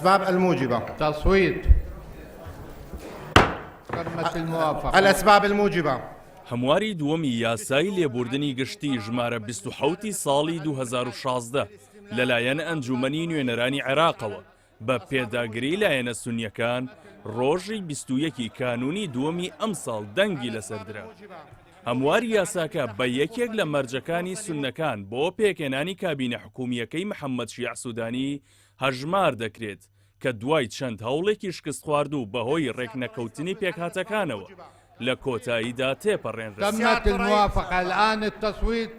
الأسباب الموجبة. تصويت. تمت الموافقة. الأسباب الموجبة. هەمواری دووەمی یاسای لێبوردنی گشتی ژمارە 27 ساڵی 2016 لەلایەن ئەنجومەنی نوێنەرانی عێراقەوە بە پێداگری لایەنە سونیەکان ڕۆژی 21 کانونی دووەمی ئەم ساڵ دەنگی لەسەردرا. هەمواری یاساکە بە یەکێک لە مەرجەکانی سونەکان بۆ پێکێنانی کابینە حکوومیەکەی محەممەد شیع سوودانی هەژمار دەکرێت کە دوای چەند هەوڵێکی شکست خوارد و بەهۆی ڕێکنەکەوتنی پێکهاتەکانەوە لە کۆتاییدا تێپەڕێنرا. تمت الموافقة. الآن التصويت.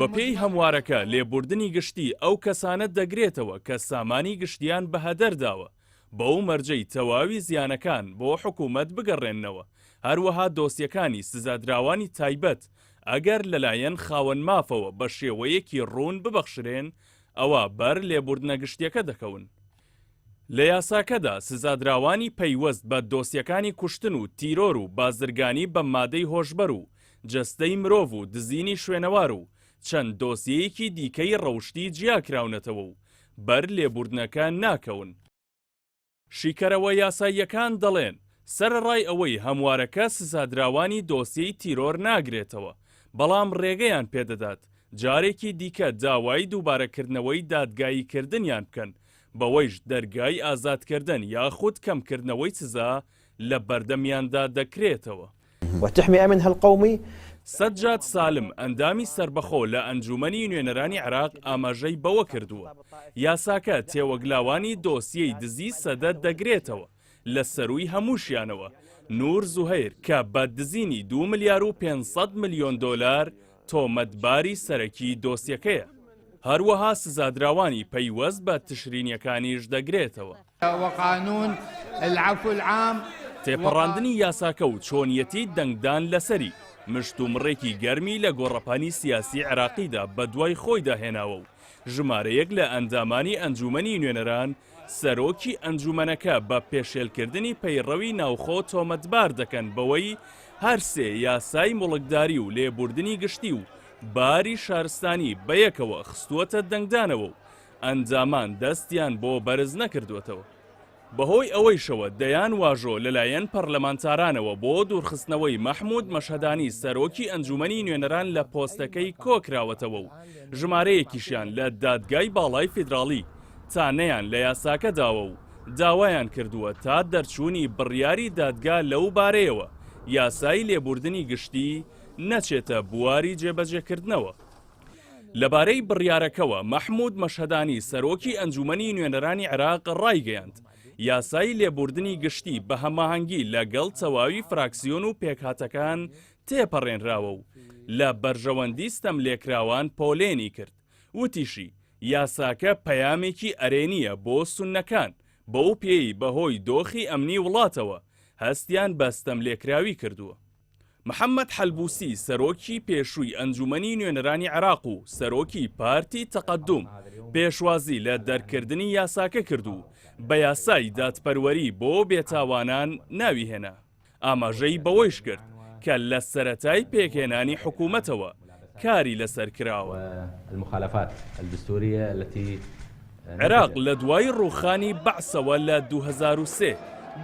بەپێی هەموارەکە لێبوردنی گشتی ئەو کەسانە دەگرێتەوە کە سامانی گشتیان بە هەدەرداوە بەو مەرجەی تەواوی زیانەکان بۆ حکوومەت بگەڕێننەوە. هەروەها دۆسیەکانی سزادراوانی تایبەت ئەگەر لەلایەن خاوەن مافەوە بە شێوەیەکی ڕوون ببەخشرێن ئەوە بەر لێبوردنە گشتیەکە دەکەون. لە یاساکەدا سزادراوانی پەیوەست بە دۆسیەکانی کوشتن و تیرۆر و بازرگانی بە مادەی هۆشبەر و جەستەی مرۆڤ و دزینی شوێنەوار و چەند دۆسیەیەکی دیکەی ڕەوشتی جیاکراونەتەوە و بەر لێبوردنەکە ناکەون. شیکەرەوە یاساییەکان دەڵێن سەرڕای ئەوەی هەموارەکە سزادراوانی دۆسیەی تیرۆر ناگرێتەوە بەڵام ڕێگەیان پێدەدات جارێکی دیکە داوای دووبارەکردنەوەی دادگاییکردنیان بکەن بەوەیش دەرگای ئازادکردن یاخود کەمکردنەوەی سزا لە بەردەمیاندا دەکرێتەوە. وتحمي أمنها القومي. سەجاد سالم ئەندامی سربەخۆ لە ئەنجومەنی نوێنەرانی عێراق ئاماژەی بەوە کردووە یاساکە تێوەگلاوانی دۆسیەی دزی سەدەت دەگرێتەوە لە سەرووی هەمووشیانەوە. نور زوهەیر کە بە دزینی 2 ملیار و 500 ملیۆن دۆلار تۆمەتباری سەرەکی دۆسیەکەیە. هەروەها سزادراوانی پەیوەست بە تشرینیەکانیش دەگرێتەوە. وقانون العفو العام. تێپەڕاندنی یاساکە و چۆنیەتی دەنگدان لەسەری مشتومڕێکی گەرمی لە گۆڕەپانی سیاسی عێراقیدا بە دوای خۆی داهێناوە و ژمارەیەک لە ئەنجامانی ئەنجومەنی نوێنەران سەرۆکی ئەنجومەنەکە بە پێشێلکردنی پەیڕەوی ناوخۆ تۆمەتبار دەکەن بەوەی هەرسێ یاسای مڵکداری و لێبوردنی گشتی و باری شارستانی بەیەکەوە خستووەتە دەنگدانەوە و ئەنجامان دەستیان بۆ بەرز نەکردوێتەوە. بەهۆی ئەوەیشەوە دەیان واژۆ لەلایەن پەرلەمانتارانەوە بۆ دوورخستنەوەی مەحموود مەشهەدانی سەرۆکی ئەنجومەنی نوێنەران لە پۆستەکەی کۆکراوەتەوە و ژمارەیەکیشیان لە دادگای باڵای فیدراڵی تانەیان لە یاساکە داوە و داوایان کردووە تا دەرچوونی بڕیاری دادگا لەو بارەیەوە یاسای لێبوردنی گشتی نەچێتە بواری جێبەجێکردنەوە. لەبارەی بڕیارەکەوە مەحموود مەشهەدانی سەرۆکی ئەنجومەنی نوێنەرانی عێراق ڕایگەیاند یاسای لێبوردنی گشتی بە هەماهەنگی لەگەڵ تەواوی فراکسیۆن و پێکهاتەکان تێپەڕێنراوە و لە بەرژەوەندی ستەملێکراوان پۆلێنی کرد. وتیشی یاساکە پەیامێکی ئەرێنیە بۆ سوننەکان بەو پێی بەهۆی دۆخی ئەمنی وڵاتەوە هەستیان بە ستەملێکراوی کردووە. محەممەد حەلبوسی سەرۆکی پێشووی ئەنجومەنی نوێنەرانی عێراق و سەرۆکی پارتی تەقەدوم پێشوازی لە دەرکردنی یاساکە کردو بە یاسای دادپەروەری بۆ بێتاوانان ناوی هێنا. ئاماژەی بەوەیش کرد کە لە سەرەتای پێکهێنانی حکوومەتەوە کاری لەسەر کراوە. عێراق لە دوای ڕووخانی بەعسەوە لە 2003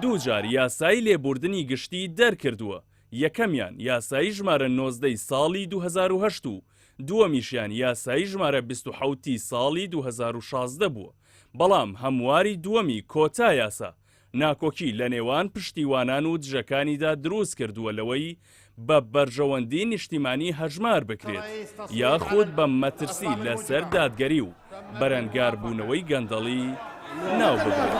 دووجار یاسای لێبوردنی گشتی دەرکردووە. یەکەمیان یاسایی ژمارە 19 ساڵی 2008 و دووەمیشیان یاسایی ژمارە 27 ساڵی 2016 بووە. بەڵام هەمواری دووەمی کۆتا یاسا ناکۆکی لە نێوان پشتیوانان و دژەکانیدا دروست کردووە لەوەی بە بەرژەوەندی نیشتیمانی هەژمار بکرێت یاخود بە مەترسی لەسەر دادگەری و بەرەنگاربوونەوەی گەندەڵی ناو ببرێت.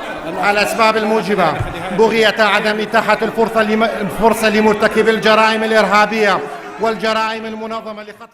الأسباب الموجبة بغية عدم إتاحة الفرصة لمرتكب الجرائم الإرهابية والجرائم المنظمة لخطف